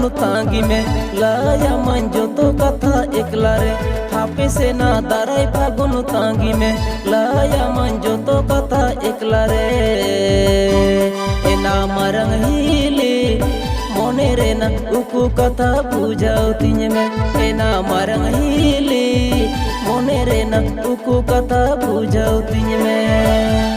फागुन तांगी में लाया मन जो तो कथा एकला रे हापे से ना दाराई फागुन तांगी में लाया मन जो तो कथा एकला रे एना मरंग हिली मोने रे ना उकु कथा बुझाओ तिने में एना मरंग हिली मोने रे ना उकु कथा बुझाओ तिने में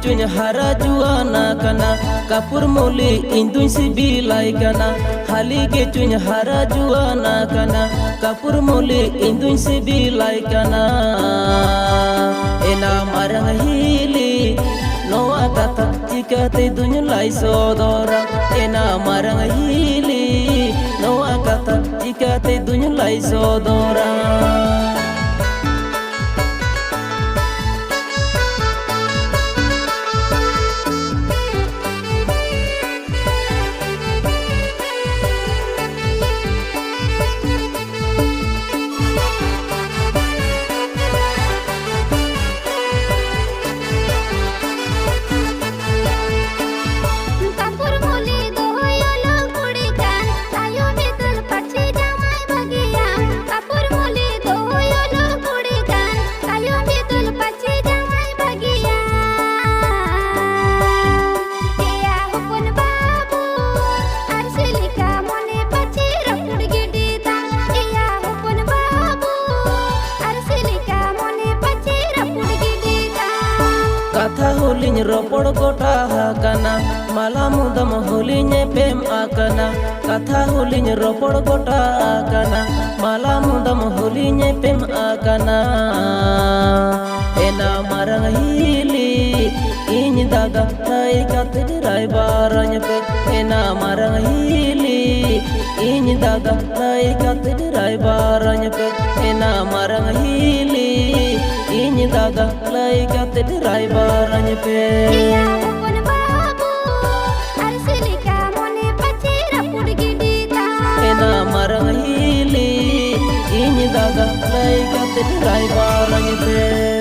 चुन हरा जुआना कना कपूर मोली इंदुन से बिलाई कना हाली के चुन हरा जुआना कना कपूर मोली इंदुन से बिलाई कना एना मरंग हिली नोआ कथा चिकाते दुन लाई सोदोरा एना मरंग हिली नोआ कथा चिकाते दुन लाई सोदोरा कथा होलिन रोपड़ गोटा हाकना माला मुदम होलिन पेम आकना कथा होलिन रोपड़ गोटा आकना माला मुदम होलिन पेम आकना एना मरंग हिली इन दादा लाई कते राय बारन पे एना मरंग हिली इन दादा लाई कते राय बारन पे एना मरंग हिली इन दादा लाई कते राय बारन पे एना मरंग हिली इन दादा लाई कते राय बारन पे